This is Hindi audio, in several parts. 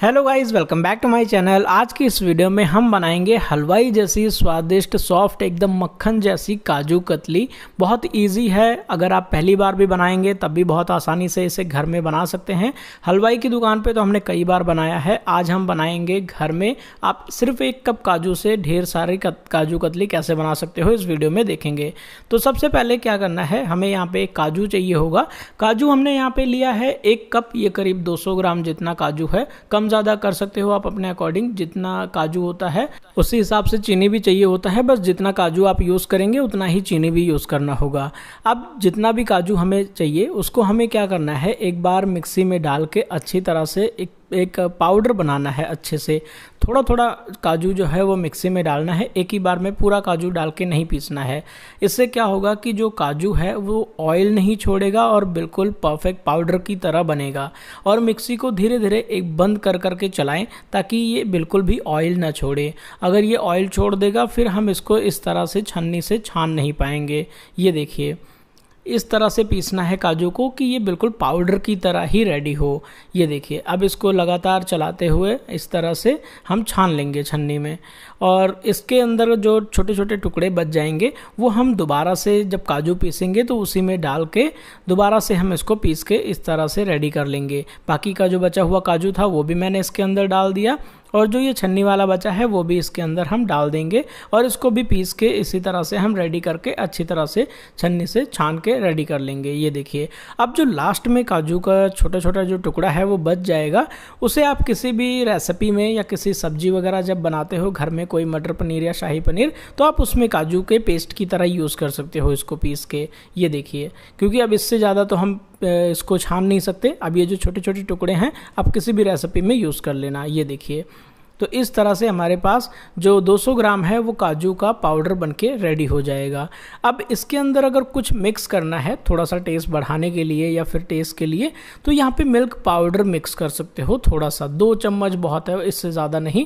Hello guys, welcome back to my channel. आज की इस वीडियो में हम बनाएंगे हलवाई जैसी स्वादिष्ट सॉफ्ट एकदम मक्खन जैसी काजू कतली। बहुत इजी है, अगर आप पहली बार भी बनाएंगे तब भी बहुत आसानी से इसे घर में बना सकते हैं। हलवाई की दुकान पे तो हमने कई बार बनाया है, आज हम बनाएंगे घर में। आप सिर्फ 1 कप काजू से ढेर सारी काजू कतली कैसे बना सकते हो इस वीडियो में देखेंगे। तो सबसे पहले क्या करना है, हमें यहाँ पे काजू चाहिए होगा। काजू हमने यहाँ पे लिया है 1 कप, ये करीब 200 ग्राम जितना काजू है। कम ज़्यादा कर सकते हो आप अपने अकॉर्डिंग, जितना काजू होता है उसी हिसाब से चीनी भी चाहिए होता है। बस जितना काजू आप यूज़ करेंगे उतना ही चीनी भी यूज़ करना होगा। अब जितना भी काजू हमें चाहिए उसको हमें क्या करना है, एक बार मिक्सी में डाल के अच्छी तरह से एक पाउडर बनाना है। अच्छे से थोड़ा थोड़ा काजू जो है वो मिक्सी में डालना है, एक ही बार में पूरा काजू डाल के नहीं पीसना है। इससे क्या होगा कि जो काजू है वो ऑयल नहीं छोड़ेगा और बिल्कुल परफेक्ट पाउडर की तरह बनेगा। और मिक्सी को धीरे धीरे एक बंद कर करके चलाएं ताकि ये बिल्कुल भी ऑयल ना छोड़े। अगर ये ऑयल छोड़ देगा फिर हम इसको इस तरह से छन्नी से छान नहीं पाएंगे। ये देखिए, इस तरह से पीसना है काजू को कि ये बिल्कुल पाउडर की तरह ही रेडी हो। ये देखिए, अब इसको लगातार चलाते हुए इस तरह से हम छान लेंगे छन्नी में। और इसके अंदर जो छोटे छोटे टुकड़े बच जाएंगे वो हम दोबारा से जब काजू पीसेंगे तो उसी में डाल के दोबारा से हम इसको पीस के इस तरह से रेडी कर लेंगे। बाकी का जो बचा हुआ काजू था वो भी मैंने इसके अंदर डाल दिया, और जो ये छन्नी वाला बचा है वो भी इसके अंदर हम डाल देंगे। और इसको भी पीस के इसी तरह से हम रेडी करके अच्छी तरह से छन्नी से छान के रेडी कर लेंगे। ये देखिए, अब जो लास्ट में काजू का छोटा छोटा जो टुकड़ा है वो बच जाएगा, उसे आप किसी भी रेसिपी में या किसी सब्जी वगैरह जब बनाते हो घर में, कोई मटर पनीर या शाही पनीर, तो आप उसमें काजू के पेस्ट की तरह यूज़ कर सकते हो इसको पीस के। ये देखिए, क्योंकि अब इससे ज़्यादा तो हम इसको छान नहीं सकते। अब ये जो छोटे छोटे टुकड़े हैं आप किसी भी रेसिपी में यूज़ कर लेना। ये देखिए, तो इस तरह से हमारे पास जो 200 ग्राम है वो काजू का पाउडर बनके रेडी हो जाएगा। अब इसके अंदर अगर कुछ मिक्स करना है थोड़ा सा टेस्ट बढ़ाने के लिए या फिर टेस्ट के लिए, तो यहाँ पे मिल्क पाउडर मिक्स कर सकते हो। थोड़ा सा 2 चम्मच बहुत है, इससे ज़्यादा नहीं,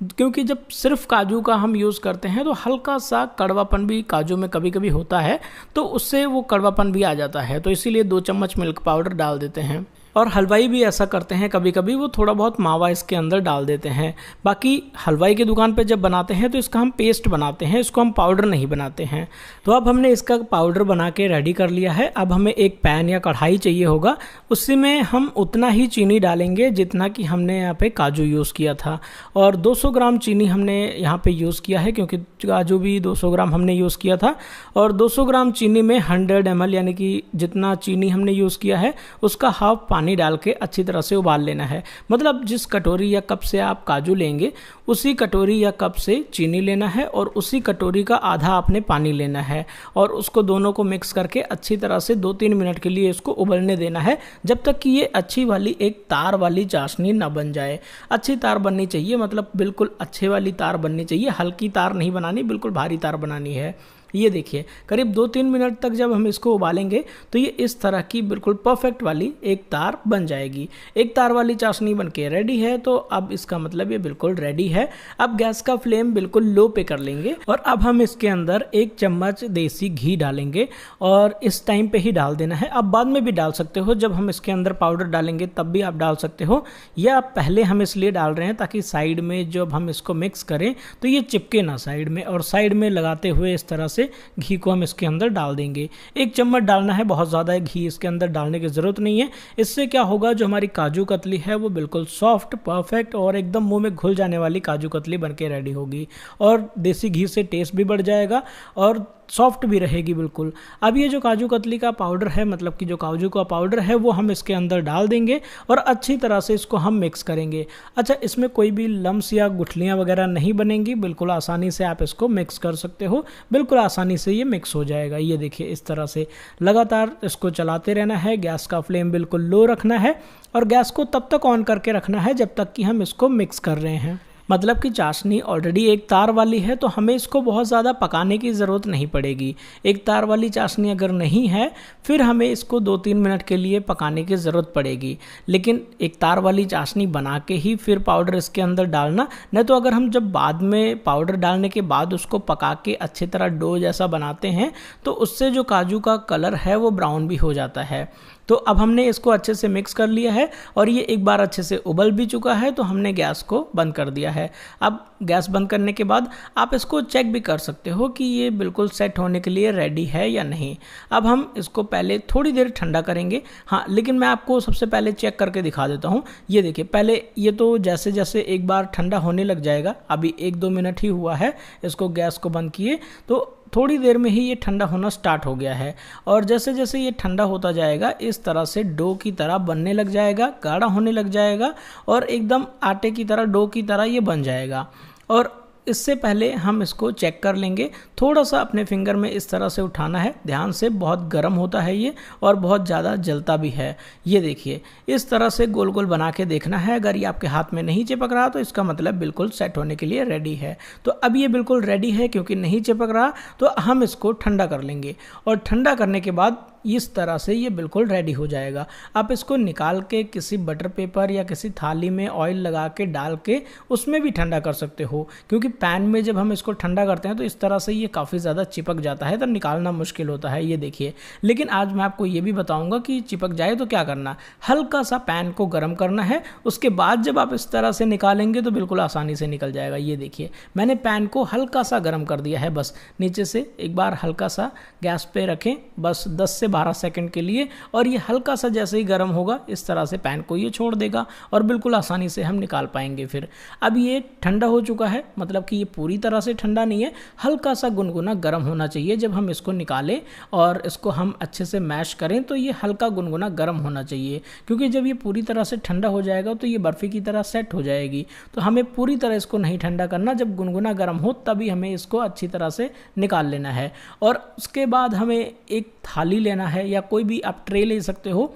क्योंकि जब सिर्फ काजू का हम यूज़ करते हैं तो हल्का सा कड़वापन भी काजू में कभी कभी होता है, तो उससे वो कड़वापन भी आ जाता है। तो इसीलिए 2 चम्मच मिल्क पाउडर डाल देते हैं। और हलवाई भी ऐसा करते हैं, कभी कभी वो थोड़ा बहुत मावा इसके अंदर डाल देते हैं। बाकी हलवाई की दुकान पे जब बनाते हैं तो इसका हम पेस्ट बनाते हैं, इसको हम पाउडर नहीं बनाते हैं। तो अब हमने इसका पाउडर बना के रेडी कर लिया है। अब हमें एक पैन या कढ़ाई चाहिए होगा, उसी में हम उतना ही चीनी डालेंगे जितना कि हमने यहाँ पे काजू यूज़ किया था। और 200 ग्राम चीनी हमने यहाँ पे यूज़ किया है, क्योंकि काजू भी 200 ग्राम हमने यूज़ किया था। और 200 ग्राम चीनी में 100 ml, यानी कि जितना चीनी हमने यूज़ किया है उसका हाफ पानी डाल के अच्छी तरह से उबाल लेना है। मतलब जिस कटोरी या कप से आप काजू लेंगे उसी कटोरी या कप से चीनी लेना है और उसी कटोरी का आधा आपने पानी लेना है। और उसको दोनों को मिक्स करके अच्छी तरह से 2-3 मिनट के लिए इसको उबलने देना है, जब तक कि ये अच्छी वाली एक तार वाली चाशनी ना बन जाए। अच्छी तार बननी चाहिए, मतलब बिल्कुल अच्छे वाली तार बननी चाहिए, हल्की तार नहीं बनानी, बिल्कुल भारी तार बनानी है। ये देखिए, करीब 2-3 मिनट तक जब हम इसको उबालेंगे तो ये इस तरह की बिल्कुल परफेक्ट वाली एक तार बन जाएगी। एक तार वाली चाशनी बनके रेडी है, तो अब इसका मतलब ये बिल्कुल रेडी है। अब गैस का फ्लेम बिल्कुल लो पे कर लेंगे और अब हम इसके अंदर 1 चम्मच देसी घी डालेंगे। और इस टाइम पे ही डाल देना है, अब बाद में भी डाल सकते हो, जब हम इसके अंदर पाउडर डालेंगे तब भी आप डाल सकते हो। या आप पहले हम इसलिए डाल रहे हैं ताकि साइड में जब हम इसको मिक्स करें तो ये चिपके ना साइड में, और साइड में लगाते हुए इस तरह से घी को हम इसके अंदर डाल देंगे। 1 चम्मच डालना है, बहुत ज़्यादा घी इसके अंदर डालने की ज़रूरत नहीं है। इससे क्या होगा, जो हमारी काजू कतली है वो बिल्कुल सॉफ्ट, परफेक्ट और एकदम मुंह में घुल जाने वाली काजू कतली बनके रेडी होगी। और देसी घी से टेस्ट भी बढ़ जाएगा और सॉफ्ट भी रहेगी बिल्कुल। अब ये जो काजू कतली का पाउडर है, मतलब कि जो काजू का पाउडर है, वो हम इसके अंदर डाल देंगे और अच्छी तरह से इसको हम मिक्स करेंगे। अच्छा, इसमें कोई भी लम्स या गुठलियाँ वगैरह नहीं बनेंगी, बिल्कुल आसानी से आप इसको मिक्स कर सकते हो, बिल्कुल आसानी से ये मिक्स हो जाएगा। ये देखिए, इस तरह से लगातार इसको चलाते रहना है। गैस का फ्लेम बिल्कुल लो रखना है और गैस को तब तक ऑन करके रखना है जब तक कि हम इसको मिक्स कर रहे हैं। मतलब कि चाशनी ऑलरेडी एक तार वाली है तो हमें इसको बहुत ज़्यादा पकाने की ज़रूरत नहीं पड़ेगी। एक तार वाली चाशनी अगर नहीं है फिर हमें इसको 2-3 मिनट के लिए पकाने की ज़रूरत पड़ेगी। लेकिन एक तार वाली चाशनी बना के ही फिर पाउडर इसके अंदर डालना, नहीं तो अगर हम जब बाद में पाउडर डालने के बाद उसको पका के अच्छी तरह डो जैसा बनाते हैं तो उससे जो काजू का कलर है वो ब्राउन भी हो जाता है। तो अब हमने इसको अच्छे से मिक्स कर लिया है और ये एक बार अच्छे से उबल भी चुका है, तो हमने गैस को बंद कर दिया है। अब गैस बंद करने के बाद आप इसको चेक भी कर सकते हो कि ये बिल्कुल सेट होने के लिए रेडी है या नहीं। अब हम इसको पहले थोड़ी देर ठंडा करेंगे। हाँ, लेकिन मैं आपको सबसे पहले चेक करके दिखा देता हूँ। ये देखिए, पहले ये तो जैसे जैसे एक बार ठंडा होने लग जाएगा, अभी 1-2 मिनट ही हुआ है इसको गैस को बंद किए, तो थोड़ी देर में ही ये ठंडा होना स्टार्ट हो गया है। और जैसे जैसे ये ठंडा होता जाएगा इस तरह से डो की तरह बनने लग जाएगा, गाढ़ा होने लग जाएगा और एकदम आटे की तरह, डो की तरह ये बन जाएगा। और इससे पहले हम इसको चेक कर लेंगे, थोड़ा सा अपने फिंगर में इस तरह से उठाना है, ध्यान से, बहुत गर्म होता है ये और बहुत ज़्यादा जलता भी है। ये देखिए, इस तरह से गोल गोल बना के देखना है। अगर ये आपके हाथ में नहीं चिपक रहा तो इसका मतलब बिल्कुल सेट होने के लिए रेडी है। तो अब ये बिल्कुल रेडी है, क्योंकि नहीं चिपक रहा, तो हम इसको ठंडा कर लेंगे और ठंडा करने के बाद इस तरह से ये बिल्कुल रेडी हो जाएगा। आप इसको निकाल के किसी बटर पेपर या किसी थाली में ऑयल लगा के डाल के उसमें भी ठंडा कर सकते हो, क्योंकि पैन में जब हम इसको ठंडा करते हैं तो इस तरह से ये काफ़ी ज़्यादा चिपक जाता है, तो निकालना मुश्किल होता है। ये देखिए, लेकिन आज मैं आपको ये भी बताऊंगा कि चिपक जाए तो क्या करना। हल्का सा पैन को गर्म करना है, उसके बाद जब आप इस तरह से निकालेंगे तो बिल्कुल आसानी से निकल जाएगा। ये देखिए, मैंने पैन को हल्का सा गर्म कर दिया है, बस नीचे से एक बार हल्का सा गैस पे रखें, बस 10 से 12 सेकंड के लिए, और ये हल्का सा जैसे ही गर्म होगा इस तरह से पैन को ये छोड़ देगा और बिल्कुल आसानी से हम निकाल पाएंगे। फिर अब ये ठंडा हो चुका है, मतलब कि ये पूरी तरह से ठंडा नहीं है, हल्का सा गुनगुना गर्म होना चाहिए जब हम इसको निकालें और इसको हम अच्छे से मैश करें, तो ये हल्का गुनगुना गर्म होना चाहिए, क्योंकि जब ये पूरी तरह से ठंडा हो जाएगा तो ये बर्फ़ी की तरह सेट हो जाएगी। तो हमें पूरी तरह इसको नहीं ठंडा करना, जब गुनगुना गर्म हो तभी हमें इसको अच्छी तरह से निकाल लेना है। और उसके बाद हमें एक थाली लेना है या कोई भी आप ट्रे ले सकते हो,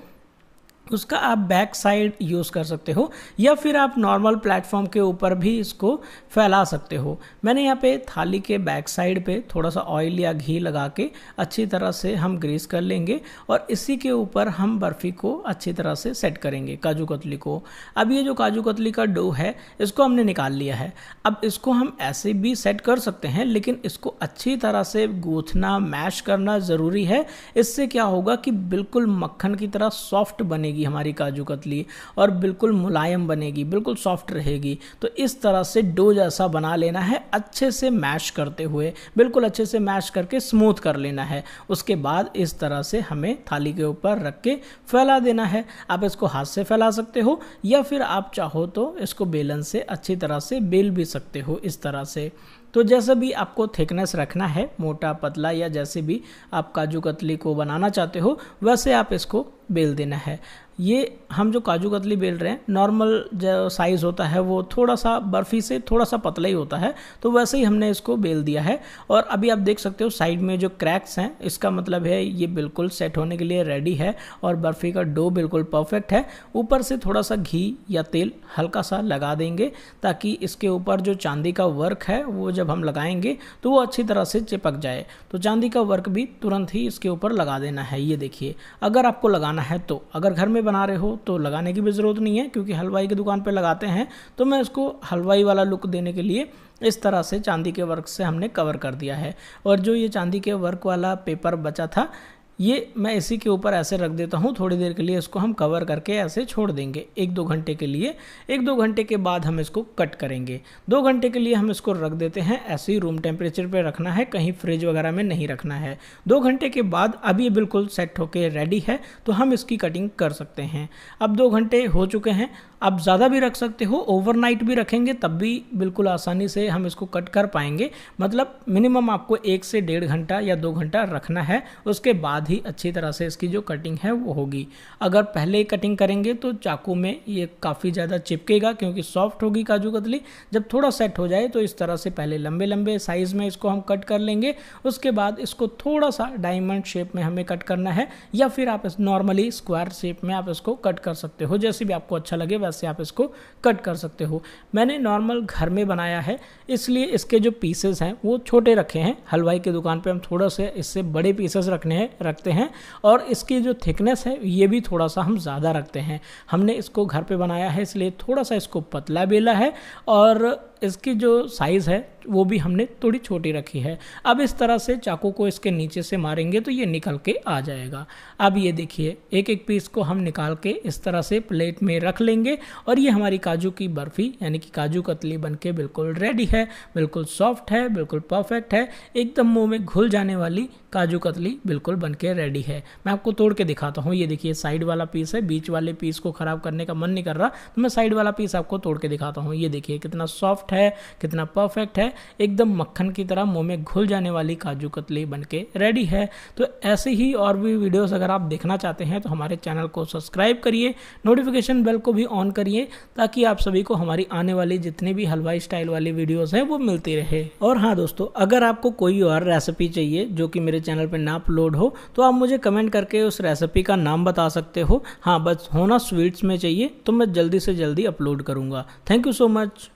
उसका आप बैक साइड यूज़ कर सकते हो या फिर आप नॉर्मल प्लेटफॉर्म के ऊपर भी इसको फैला सकते हो। मैंने यहाँ पे थाली के बैक साइड पे थोड़ा सा ऑयल या घी लगा के अच्छी तरह से हम ग्रीस कर लेंगे और इसी के ऊपर हम बर्फ़ी को अच्छी तरह से सेट करेंगे, काजू कतली को। अब ये जो काजू कतली का डो है इसको हमने निकाल लिया है। अब इसको हम ऐसे भी सेट कर सकते हैं, लेकिन इसको अच्छी तरह से गूँथना, मैश करना ज़रूरी है। इससे क्या होगा कि बिल्कुल मक्खन की तरह सॉफ्ट बनेगी हमारी काजू कतली और बिल्कुल मुलायम बनेगी, बिल्कुल सॉफ्ट रहेगी। तो इस तरह से डो जैसा बना लेना है, अच्छे से मैश करते हुए, बिल्कुल अच्छे से मैश करके स्मूथ कर लेना है। उसके बाद इस तरह से हमें थाली के ऊपर रख के फैला देना है। आप इसको हाथ से फैला सकते हो या फिर आप चाहो तो इसको बेलन से अच्छी तरह से बेल भी सकते हो, इस तरह से। तो जैसा भी आपको थिकनेस रखना है, मोटा पतला या जैसे भी आप काजू कतली को बनाना चाहते हो वैसे आप इसको बेल देना है। ये हम जो काजू कतली बेल रहे हैं, नॉर्मल जो साइज़ होता है वो थोड़ा सा बर्फ़ी से थोड़ा सा पतला ही होता है, तो वैसे ही हमने इसको बेल दिया है। और अभी आप देख सकते हो साइड में जो क्रैक्स हैं, इसका मतलब है ये बिल्कुल सेट होने के लिए रेडी है और बर्फ़ी का डो बिल्कुल परफेक्ट है। ऊपर से थोड़ा सा घी या तेल हल्का सा लगा देंगे ताकि इसके ऊपर जो चांदी का वर्क है वो जब हम लगाएंगे तो वो अच्छी तरह से चिपक जाए। तो चांदी का वर्क भी तुरंत ही इसके ऊपर लगा देना है। ये देखिए, अगर आपको लगाना है तो, अगर घर में बना रहे हो तो लगाने की भी ज़रूरत नहीं है, क्योंकि हलवाई की दुकान पे लगाते हैं। तो मैं इसको हलवाई वाला लुक देने के लिए इस तरह से चांदी के वर्क से हमने कवर कर दिया है। और जो ये चांदी के वर्क वाला पेपर बचा था ये मैं इसी के ऊपर ऐसे रख देता हूँ। थोड़ी देर के लिए इसको हम कवर करके ऐसे छोड़ देंगे 1-2 घंटे के लिए। 1-2 घंटे के बाद हम इसको कट करेंगे। 2 घंटे के लिए हम इसको रख देते हैं, ऐसे ही रूम टेम्परेचर पे रखना है, कहीं फ्रिज वगैरह में नहीं रखना है। 2 घंटे के बाद अब ये बिल्कुल सेट होके रेडी है, तो हम इसकी कटिंग कर सकते हैं। अब 2 घंटे हो चुके हैं, अब ज़्यादा भी रख सकते हो, ओवरनाइट भी रखेंगे तब भी बिल्कुल आसानी से हम इसको कट कर पाएंगे। मतलब मिनिमम आपको 1 से 1.5 घंटा या 2 घंटा रखना है, उसके बाद ही अच्छी तरह से इसकी जो कटिंग है वो होगी। अगर पहले ही कटिंग करेंगे तो चाकू में ये काफ़ी ज़्यादा चिपकेगा, क्योंकि सॉफ्ट होगी काजू कतली। जब थोड़ा सेट हो जाए तो इस तरह से पहले लंबे लंबे साइज़ में इसको हम कट कर लेंगे। उसके बाद इसको थोड़ा सा डायमंड शेप में हमें कट करना है, या फिर आप इस नॉर्मली स्क्वायर शेप में आप इसको कट कर सकते हो। जैसे भी आपको अच्छा लगे वैसे आप इसको कट कर सकते हो। मैंने नॉर्मल घर में बनाया है, इसलिए इसके जो पीसेस हैं वो छोटे रखे हैं। हलवाई की दुकान पे हम थोड़ा से इससे बड़े पीसेस रखते हैं और इसकी जो थिकनेस है ये भी थोड़ा सा हम ज़्यादा रखते हैं। हमने इसको घर पे बनाया है इसलिए थोड़ा सा इसको पतला बेला है और इसकी जो साइज़ है वो भी हमने थोड़ी छोटी रखी है। अब इस तरह से चाकू को इसके नीचे से मारेंगे तो ये निकल के आ जाएगा। अब ये देखिए एक एक पीस को हम निकाल के इस तरह से प्लेट में रख लेंगे और ये हमारी काजू की बर्फ़ी यानी कि काजू कतली बनके बिल्कुल रेडी है, बिल्कुल सॉफ्ट है, बिल्कुल परफेक्ट है, एकदम मुंह में घुल जाने वाली काजू कतली बिल्कुल बनके रेडी है। मैं आपको तोड़ के दिखाता हूँ। ये देखिए साइड वाला पीस है, बीच वाले पीस को ख़राब करने का मन नहीं कर रहा तो मैं साइड वाला पीस आपको तोड़ के दिखाता हूँ। ये देखिए कितना सॉफ्ट है, कितना परफेक्ट है, एकदम मक्खन की तरह मुंह में घुल जाने वाली काजू कतली बनके रेडी है। तो ऐसे ही और भी वीडियोस अगर आप देखना चाहते हैं तो हमारे चैनल को सब्सक्राइब करिए, नोटिफिकेशन बेल को भी ऑन करिए ताकि आप सभी को हमारी आने वाली जितनी भी हलवाई स्टाइल वाली वीडियोस हैं वो मिलती रहे। और हाँ दोस्तों, अगर आपको कोई और रेसिपी चाहिए जो कि मेरे चैनल पर ना अपलोड हो तो आप मुझे कमेंट करके उस रेसिपी का नाम बता सकते हो। हाँ, बस होना स्वीट्स में चाहिए तो मैं जल्दी से जल्दी अपलोड करूँगा। Thank you so much.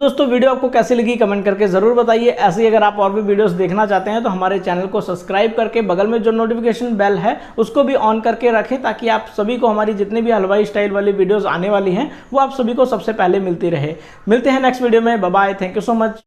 दोस्तों वीडियो आपको कैसी लगी कमेंट करके ज़रूर बताइए। ऐसे ही अगर आप और भी वीडियोस देखना चाहते हैं तो हमारे चैनल को सब्सक्राइब करके बगल में जो नोटिफिकेशन बेल है उसको भी ऑन करके रखें ताकि आप सभी को हमारी जितनी भी हलवाई स्टाइल वाली वीडियोस आने वाली हैं वो आप सभी को सबसे पहले मिलती रहे। मिलते हैं नेक्स्ट वीडियो में। Bye bye, thank you so much.